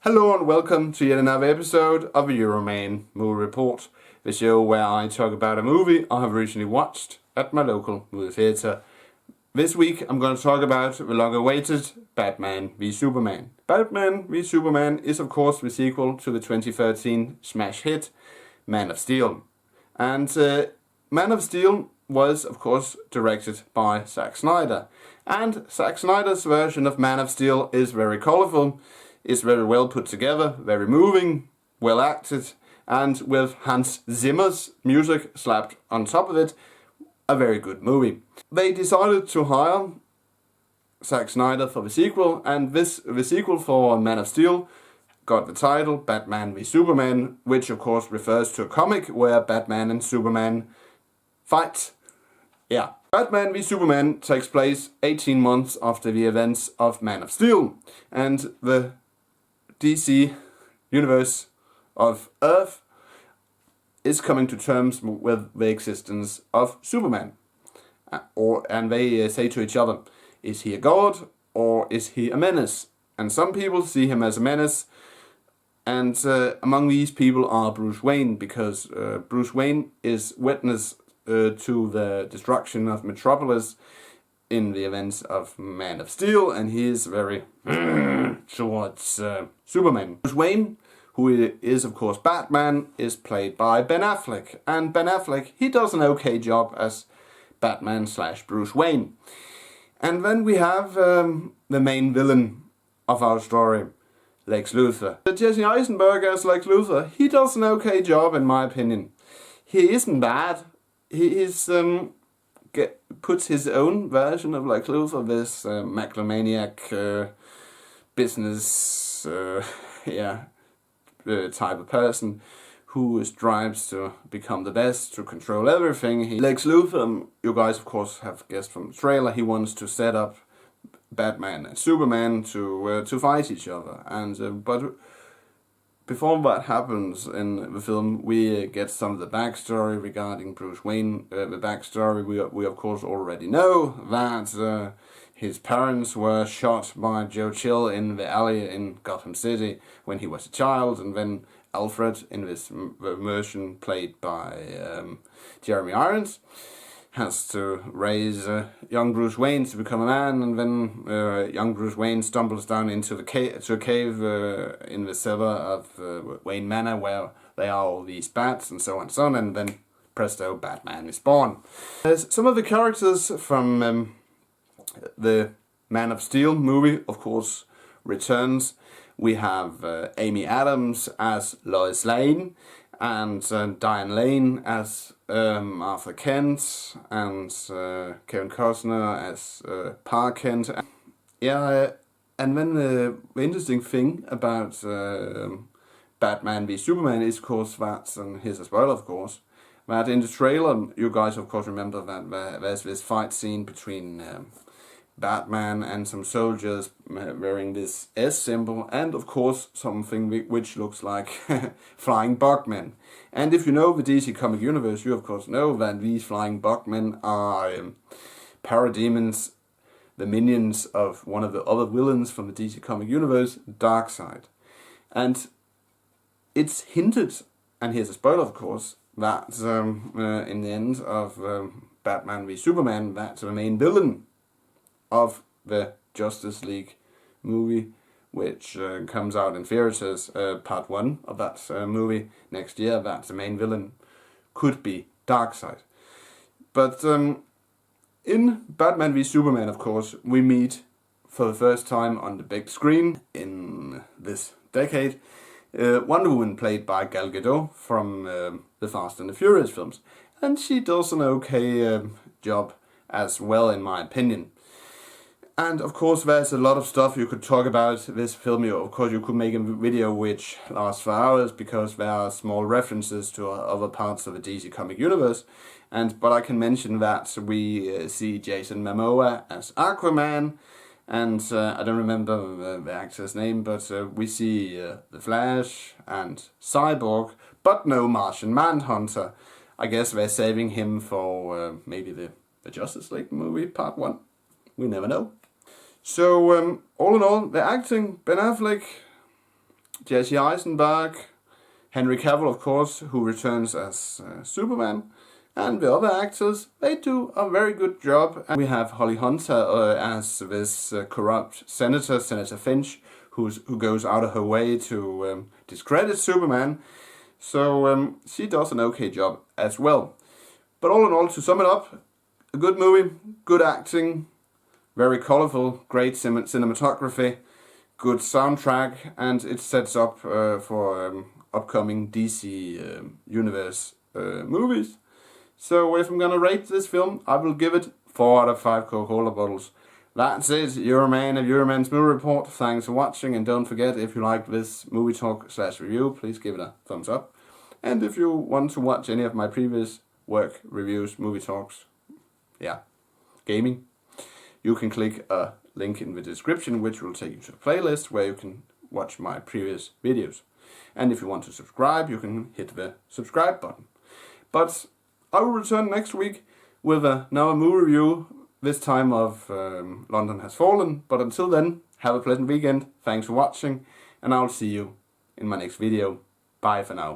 Hello and welcome to yet another episode of the Euroman Movie Report, the show where I talk about a movie I have recently watched at my local movie theatre. This week I'm going to talk about the long-awaited Batman v Superman. Batman v Superman is of course the sequel to the 2013 smash hit Man of Steel. And Man of Steel was of course directed by Zack Snyder. And Zack Snyder's version of Man of Steel is very colourful. It's very well put together, very moving, well acted, and with Hans Zimmer's music slapped on top of it, a very good movie. They decided to hire Zack Snyder for the sequel, and the sequel for Man of Steel got the title Batman v Superman, which of course refers to a comic where Batman and Superman fight. Yeah. Batman v Superman takes place 18 months after the events of Man of Steel, and the DC universe of Earth is coming to terms with the existence of Superman. And they say to each other, is he a god or is he a menace? And some people see him as a menace, and among these people are Bruce Wayne, because Bruce Wayne is witness to the destruction of Metropolis in the events of Man of Steel, and he is very towards Superman. Bruce Wayne, who is of course Batman, is played by Ben Affleck, and Ben Affleck, he does an okay job as Batman / Bruce Wayne. And then we have the main villain of our story, Lex Luthor. Jesse Eisenberg as Lex Luthor, he does an okay job in my opinion. He isn't bad. He is puts his own version of Lex Luthor, this megalomaniac business type of person who strives to become the best, to control everything. Lex Luthor, you guys of course have guessed from the trailer, he wants to set up Batman and Superman to fight each other. And but before that happens in the film, we get some of the backstory regarding Bruce Wayne. The backstory, we of course already know that his parents were shot by Joe Chill in the alley in Gotham City when he was a child, and then Alfred, in this version played by Jeremy Irons, has to raise young Bruce Wayne to become a man, and then young Bruce Wayne stumbles down into a cave in the cellar of Wayne Manor, where there are all these bats and so on, and then presto, Batman is born. Some of the characters from the Man of Steel movie, of course, returns. We have Amy Adams as Lois Lane, and Diane Lane as Arthur Kent, and Kevin Costner as Pa Kent. And then the interesting thing about Batman v Superman is, of course, that, and here's a spoiler, of course, that in the trailer, you guys of course remember that there's this fight scene between Batman and some soldiers wearing this S symbol, and of course something which looks like flying bugmen. And if you know the DC comic universe, you of course know that these flying bugmen are parademons, the minions of one of the other villains from the DC comic universe, Darkseid. And it's hinted, and here's a spoiler of course, that in the end of Batman v Superman, that's the main villain of the Justice League movie, which comes out in theaters, part 1 of that movie next year, that the main villain could be Darkseid. But in Batman v Superman, of course, we meet for the first time on the big screen in this decade Wonder Woman, played by Gal Gadot from the Fast and the Furious films, and she does an okay job as well in my opinion. And of course there's a lot of stuff you could talk about this film. Of course you could make a video which lasts for hours, because there are small references to other parts of the DC comic universe. But I can mention that we see Jason Momoa as Aquaman, and I don't remember the actor's name, but we see The Flash and Cyborg, but no Martian Manhunter. I guess they're saving him for maybe the Justice League movie, part 1. We never know. So, all in all, the acting, Ben Affleck, Jesse Eisenberg, Henry Cavill, of course, who returns as Superman, and the other actors, they do a very good job. And we have Holly Hunter as this corrupt senator, Senator Finch, who goes out of her way to discredit Superman. So she does an okay job as well. But all in all, to sum it up, a good movie, good acting, very colourful, great cinematography, good soundtrack, and it sets up for upcoming DC Universe movies. So if I'm gonna rate this film, I will give it 4 out of 5 Coca-Cola bottles. That's it, Euroman of Euroman's Movie Report. Thanks for watching, and don't forget, if you liked this movie talk / review, please give it a thumbs up. And if you want to watch any of my previous work, reviews, movie talks, gaming, you can click a link in the description, which will take you to a playlist where you can watch my previous videos. And if you want to subscribe, you can hit the subscribe button. But I will return next week with another movie review, this time of London Has Fallen. But until then, have a pleasant weekend, thanks for watching, and I'll see you in my next video. Bye for now.